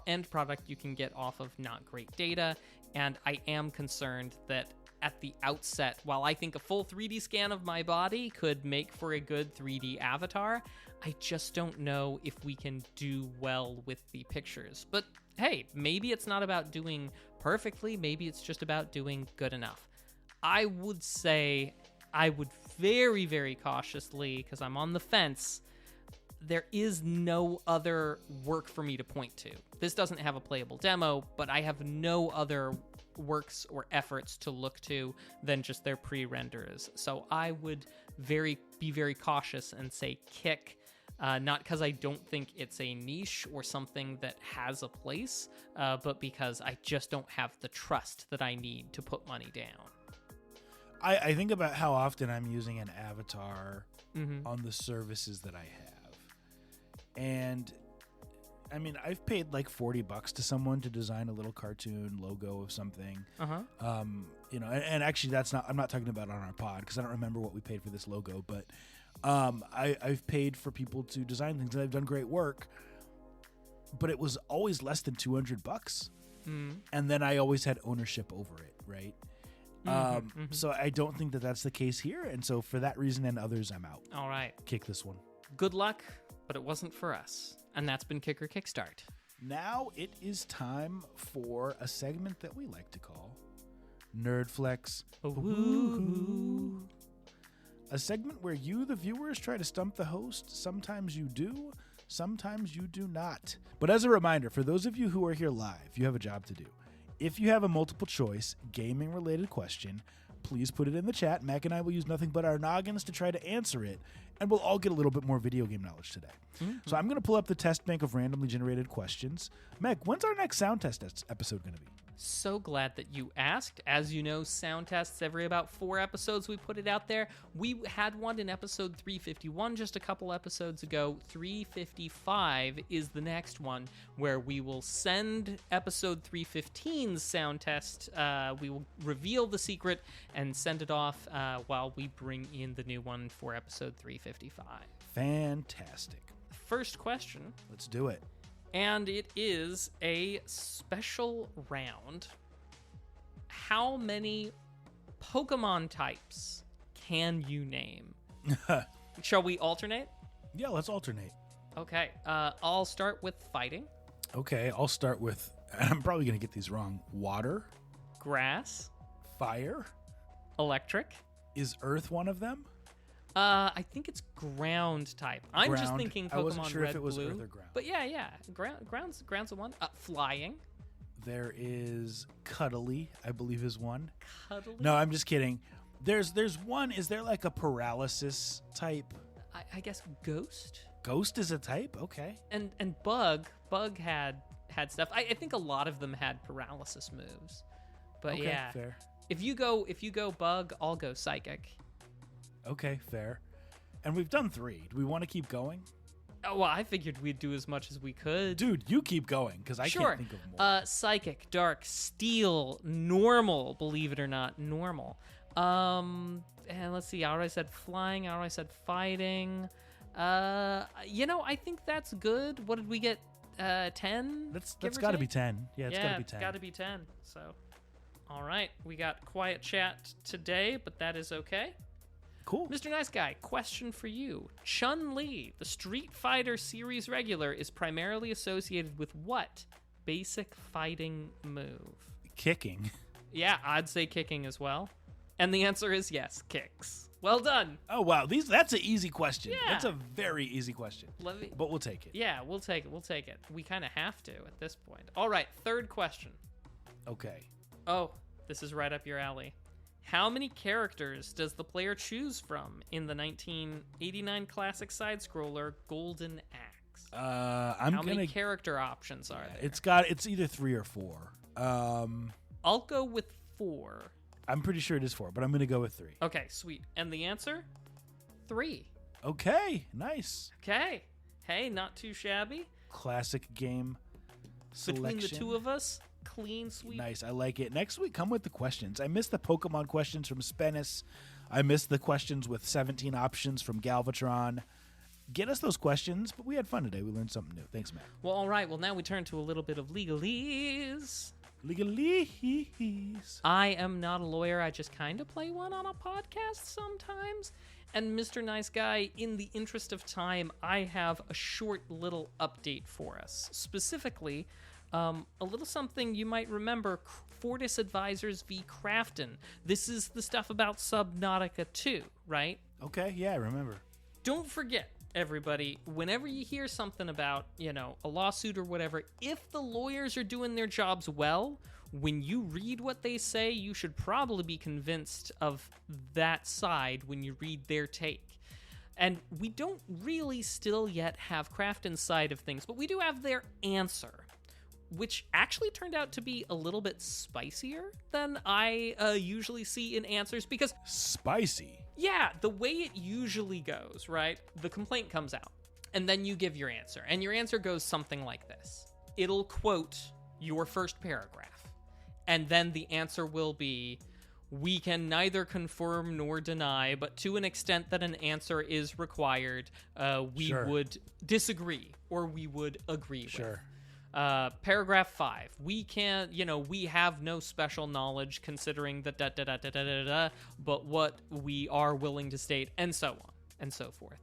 end product you can get off of not great data, and I am concerned that at the outset, while I think a full 3D scan of my body could make for a good 3D avatar, I just don't know if we can do well with the pictures. But hey, maybe it's not about doing perfectly, maybe it's just about doing good enough. I would say I would very, very cautiously, because I'm on the fence, there is no other work for me to point to. This doesn't have a playable demo, but I have no other works or efforts to look to than just their pre-renders. So I would be very cautious and say kick, not because I don't think it's a niche or something that has a place, but because I just don't have the trust that I need to put money down. I think about how often I'm using an avatar on the services that I have. And I mean, I've paid like $40 to someone to design a little cartoon logo of something. And actually I'm not talking about it on our pod because I don't remember what we paid for this logo, but I've paid for people to design things and they've done great work, but it was always less than $200. And then I always had ownership over it. Right. So I don't think that that's the case here. And so for that reason and others, I'm out. All right. Kick this one. Good luck, but it wasn't for us. And that's been Kick or Kickstart. Now it is time for a segment that we like to call Nerd Flex. Woo-hoo. A segment where you, the viewers, try to stump the host. Sometimes you do, sometimes you do not. But as a reminder, for those of you who are here live, you have a job to do. If you have a multiple choice gaming-related question, please put it in the chat. Mac and I will use nothing but our noggins to try to answer it, and we'll all get a little bit more video game knowledge today. So I'm going to pull up the test bank of randomly generated questions. Meg, when's our next sound test episode going to be? So glad that you asked. As you know, sound tests every about 4 episodes we put it out there. We had one in episode 351 just a couple episodes ago. 355 is the next one where we will send episode 315's sound test. We will reveal the secret and send it off while we bring in the new one for episode 355. Fantastic. First question. Let's do it. And it is a special round. How many Pokemon types can you name? Shall we alternate? Yeah, let's alternate. Okay. I'll start with fighting. Okay, I'll start with, and I'm probably going to get these wrong, water. Grass. Fire. Electric. Is earth one of them? I think it's ground type. I'm just thinking Pokemon I wasn't sure Red, if it was Blue. earth or ground. But yeah. Ground's the one. Flying. There is cuddly, I believe is one. Cuddly? No, I'm just kidding. There's one. Is there like a paralysis type? I guess ghost. Ghost is a type? Okay. And bug had stuff. I think a lot of them had paralysis moves. But okay, yeah. Fair. If you go bug, I'll go psychic. Okay, fair. And we've done 3. Do we want to keep going? Oh, well, I figured we'd do as much as we could. Dude, you keep going, because I can't think of more. Psychic, dark, steel, normal, believe it or not, normal. And let's see, I already said flying, I already said fighting. I think that's good. What did we get? 10? That's got to be 10. Yeah, it's got to be 10. Got to be 10. So, all right, we got quiet chat today, but that is okay. Cool. Mr. Nice Guy, question for you. Chun-Li, the Street Fighter series regular, is primarily associated with what basic fighting move? Kicking. Yeah, I'd say kicking as well. And the answer is yes, kicks. Well done. Oh, wow. That's an easy question. Yeah. That's a very easy question. But we'll take it. Yeah, we'll take it. We kind of have to at this point. All right, third question. Okay. Oh, this is right up your alley. How many characters does the player choose from in the 1989 classic side-scroller Golden Axe? How many character options are there? It's either 3 or 4. I'll go with 4. I'm pretty sure it is 4, but I'm going to go with 3. Okay, sweet. And the answer? 3. Okay, nice. Okay. Hey, not too shabby. Classic game selection. Between the two of us, clean sweep. Nice, I like it. Next week, come with the questions. I missed the Pokemon questions from Spennis. I missed the questions with 17 options from Galvatron. Get us those questions, but we had fun today. We learned something new. Thanks, Matt. Well, all right. Well, now we turn to a little bit of legalese. Legalese. I am not a lawyer. I just kind of play one on a podcast sometimes. And Mr. Nice Guy, in the interest of time, I have a short little update for us. Specifically, a little something you might remember, Fortis Advisors v. Crafton. This is the stuff about Subnautica 2, right? Okay, yeah, I remember. Don't forget, everybody, whenever you hear something about, a lawsuit or whatever, if the lawyers are doing their jobs well, when you read what they say, you should probably be convinced of that side when you read their take. And we don't really still yet have Crafton's side of things, but we do have their answer, which actually turned out to be a little bit spicier than I usually see in answers, because... Spicy? Yeah, the way it usually goes, right? The complaint comes out, and then you give your answer, and your answer goes something like this. It'll quote your first paragraph, and then the answer will be, we can neither confirm nor deny, but to an extent that an answer is required, we would disagree, or we would agree with. Paragraph 5. We can't, we have no special knowledge considering the da-da-da-da-da-da-da, but what we are willing to state, and so on, and so forth.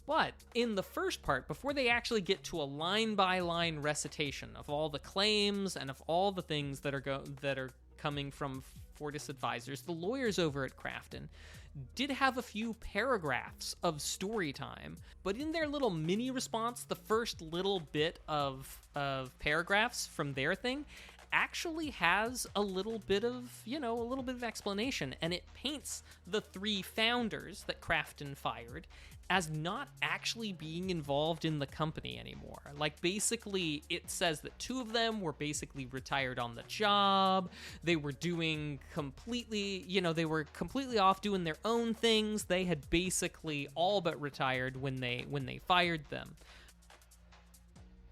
But in the first part, before they actually get to a line-by-line recitation of all the claims and of all the things that are coming from Fortis Advisors, the lawyers over at Crafton did have a few paragraphs of story time, but in their little mini response, the first little bit of paragraphs from their thing actually has a little bit of explanation, and it paints the 3 founders that Crafton fired as not actually being involved in the company anymore. Like, basically, it says that 2 of them were basically retired on the job. They were doing they were completely off doing their own things. They had basically all but retired when they fired them.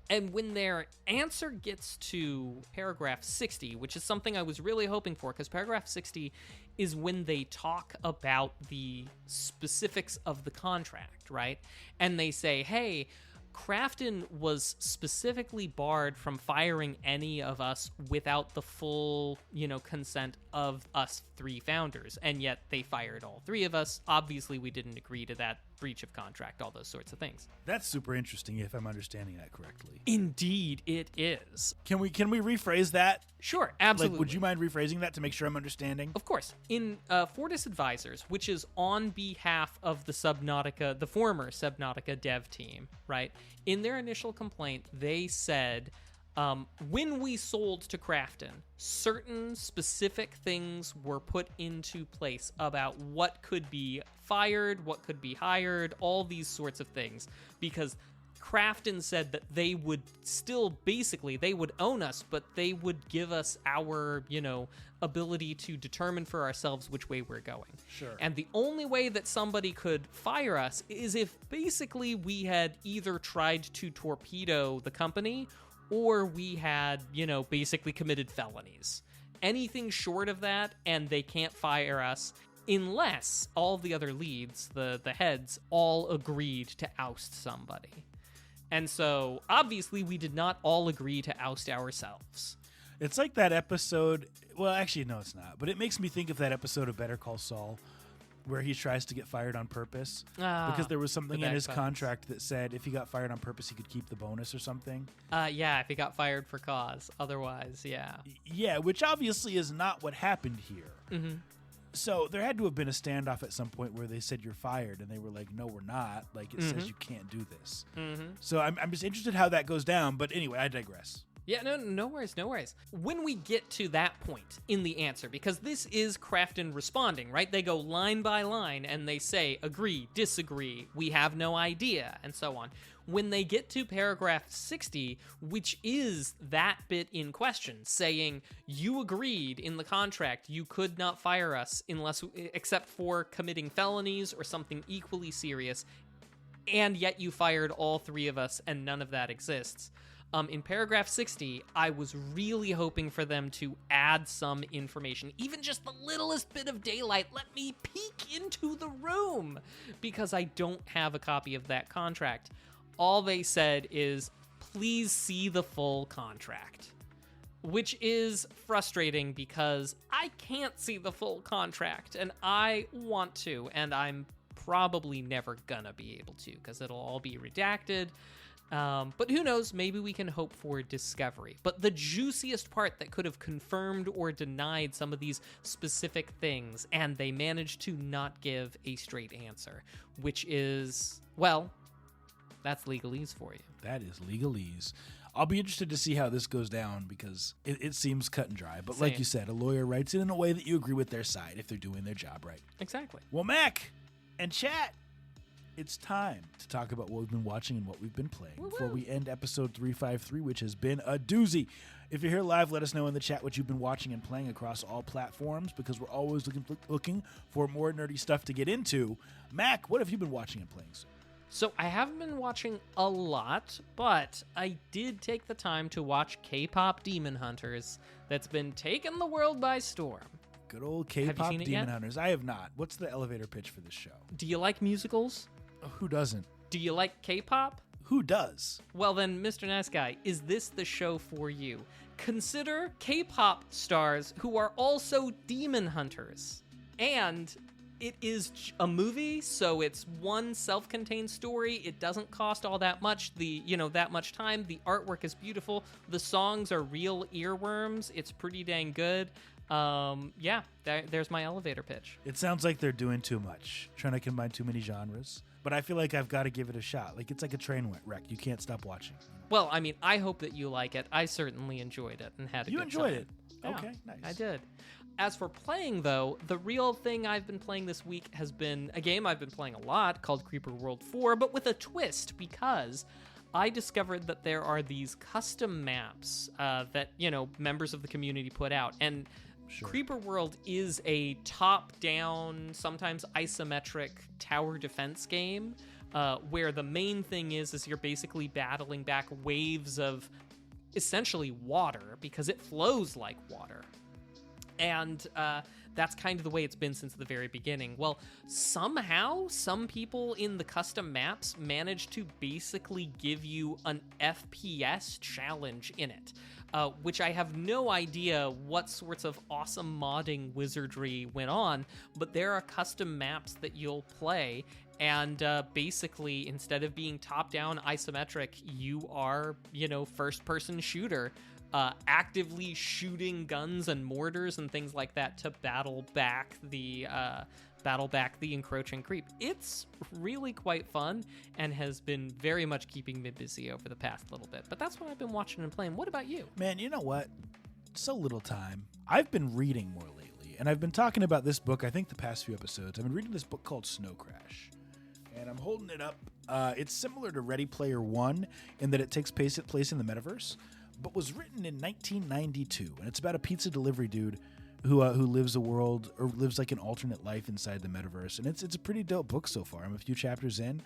And when their answer gets to paragraph 60, which is something I was really hoping for, because paragraph 60 is when they talk about the specifics of the contract, right? And they say, hey, Crafton was specifically barred from firing any of us without the full, consent of us 3 founders, and yet they fired all 3 of us. Obviously, we didn't agree to that breach of contract, all those sorts of things. That's super interesting, if I'm understanding that correctly. Indeed, it is. Can we rephrase that? Sure, absolutely. Like, would you mind rephrasing that to make sure I'm understanding? Of course. In Fortis Advisors, which is on behalf of the former Subnautica dev team, right? In their initial complaint, they said, when we sold to Crafton, certain specific things were put into place about what could be fired, what could be hired, all these sorts of things, because Crafton said that they would still they would own us, but they would give us our, ability to determine for ourselves which way we're going. Sure. And the only way that somebody could fire us is if basically we had either tried to torpedo the company or we had, basically committed felonies. Anything short of that, and they can't fire us unless all the other leads, the heads, all agreed to oust somebody. And so, obviously, we did not all agree to oust ourselves. It's like that episode... Well, actually, no, it's not. But it makes me think of that episode of Better Call Saul where he tries to get fired on purpose because there was something the in his bagpipes. contract that said if he got fired on purpose, he could keep the bonus or something. Yeah, if he got fired for cause. Otherwise, yeah. Yeah, which obviously is not what happened here. Mm-hmm. So there had to have been a standoff at some point where they said you're fired, and they were like, "No, we're not. Like it says you can't do this." Mm-hmm. So I'm just interested how that goes down. But anyway, I digress. Yeah, no worries, no worries. When we get to that point in the answer, because this is Crafton responding, right? They go line by line and they say, agree, disagree, we have no idea, and so on. When they get to paragraph 60, which is that bit in question, saying, you agreed in the contract you could not fire us except for committing felonies or something equally serious, and yet you fired all three of us and none of that exists. In paragraph 60, I was really hoping for them to add some information, even just the littlest bit of daylight. Let me peek into the room, because I don't have a copy of that contract. All they said is, please see the full contract, which is frustrating because I can't see the full contract, and I want to, and I'm probably never gonna be able to, because it'll all be redacted. But who knows, maybe we can hope for discovery. But the juiciest part that could have confirmed or denied some of these specific things, and they managed to not give a straight answer, which is, well, that's legalese for you. That is legalese. I'll be interested to see how this goes down because it seems cut and dry. But like you said, a lawyer writes it in a way that you agree with their side if they're doing their job right. Exactly. Well, Mac and chat, it's time to talk about what we've been watching and what we've been playing before we end episode 353, which has been a doozy. If you're here live, let us know in the chat what you've been watching and playing across all platforms, because we're always looking for more nerdy stuff to get into. Mac, what have you been watching and playing, sir? So I haven't been watching a lot, but I did take the time to watch K-pop Demon Hunters that's been taking the world by storm. Good old K-pop Demon Hunters. I have not. What's the elevator pitch for this show? Do you like musicals? Who doesn't? Do you like K-pop? Who does? Well then, Mr. Nice Guy, is this the show for you? Consider K-pop stars who are also demon hunters. And it is a movie, so it's one self-contained story. It doesn't cost all that much. That much time. The artwork is beautiful. The songs are real earworms. It's pretty dang good. There's my elevator pitch. It sounds like they're doing too much, trying to combine too many genres. But I feel like I've got to give it a shot. Like, it's like a train wreck. You can't stop watching. Well, I mean, I hope that you like it. I certainly enjoyed it and had a good time. You enjoyed it? Yeah, okay, nice. I did. As for playing, though, the real thing I've been playing this week has been a game I've been playing a lot called Creeper World 4, but with a twist, because I discovered that there are these custom maps that, members of the community put out. And Sure. Creeper World is a top-down, sometimes isometric tower defense game where the main thing is you're basically battling back waves of essentially water because it flows like water. And that's kind of the way it's been since the very beginning. Well, somehow, some people in the custom maps managed to basically give you an FPS challenge in it, which I have no idea what sorts of awesome modding wizardry went on, but there are custom maps that you'll play, and basically, instead of being top-down isometric, you are, first-person shooter, actively shooting guns and mortars and things like that to battle back the encroaching creep. It's really quite fun and has been very much keeping me busy over the past little bit. But that's what I've been watching and playing. What about you? Man, you know what? So little time. I've been reading more lately, and I've been talking about this book, I think the past few episodes. I've been reading this book called Snow Crash, and I'm holding it up. It's similar to Ready Player One in that it takes place in the metaverse, but was written in 1992, and it's about a pizza delivery dude who lives lives like an alternate life inside the metaverse, and it's a pretty dope book so far. I'm a few chapters in,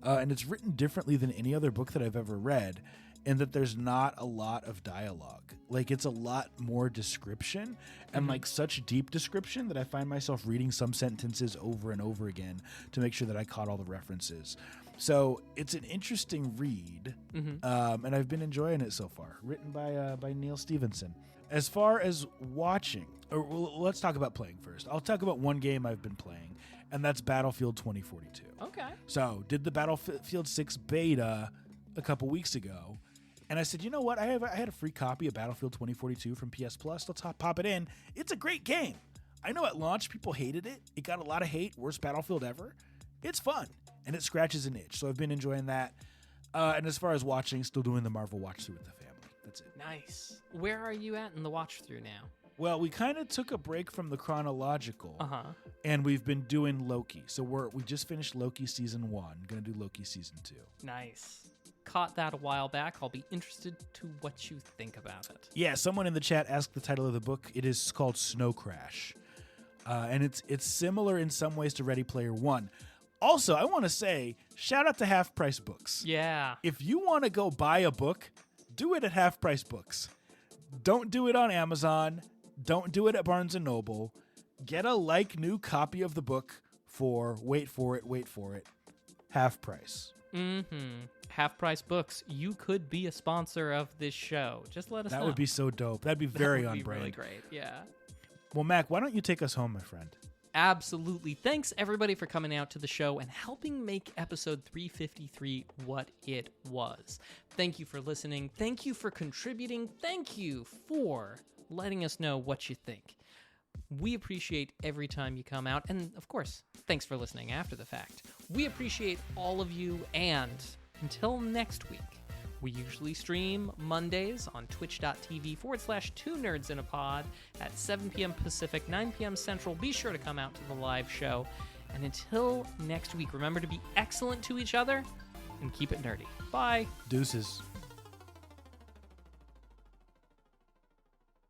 and it's written differently than any other book that I've ever read, in that there's not a lot of dialogue. Like, it's a lot more description, and like such deep description that I find myself reading some sentences over and over again to make sure that I caught all the references. So it's an interesting read, and I've been enjoying it so far. Written by Neil Stevenson. As far as watching, let's talk about playing first. I'll talk about one game I've been playing, and that's Battlefield 2042. Okay. So did the Battlefield 6 beta a couple weeks ago, and I said, you know what? I had a free copy of Battlefield 2042 from PS Plus. Let's pop it in. It's a great game. I know at launch people hated it. It got a lot of hate. Worst Battlefield ever. It's fun, and it scratches an itch. So I've been enjoying that. And as far as watching, still doing the Marvel watch through with the family. That's it. Nice. Where are you at in the watch through now? Well, we kind of took a break from the chronological, Uh-huh. and we've been doing Loki. So we just finished Loki season 1. Going to do Loki season 2. Nice. Caught that a while back. I'll be interested to what you think about it. Yeah, someone in the chat asked the title of the book. It is called Snow Crash, and it's similar in some ways to Ready Player One. Also, I want to say, shout out to Half Price Books. Yeah. If you want to go buy a book, do it at Half Price Books. Don't do it on Amazon. Don't do it at Barnes & Noble. Get a new copy of the book for, wait for it, half price. Mm-hmm. Half Price Books. You could be a sponsor of this show. Just let us know. That would be so dope. That'd be very that would on be brand. really great. Yeah. Well, Mac, why don't you take us home, my friend? Absolutely. Thanks, everybody, for coming out to the show and helping make episode 353 what it was. Thank you for listening. Thank you for contributing. Thank you for letting us know what you think. We appreciate every time you come out. And, of course, thanks for listening after the fact. We appreciate all of you. And until next week, we usually stream Mondays on twitch.tv/2nerdsinapod at 7 p.m. Pacific, 9 p.m. Central. Be sure to come out to the live show. And until next week, remember to be excellent to each other and keep it nerdy. Bye. Deuces.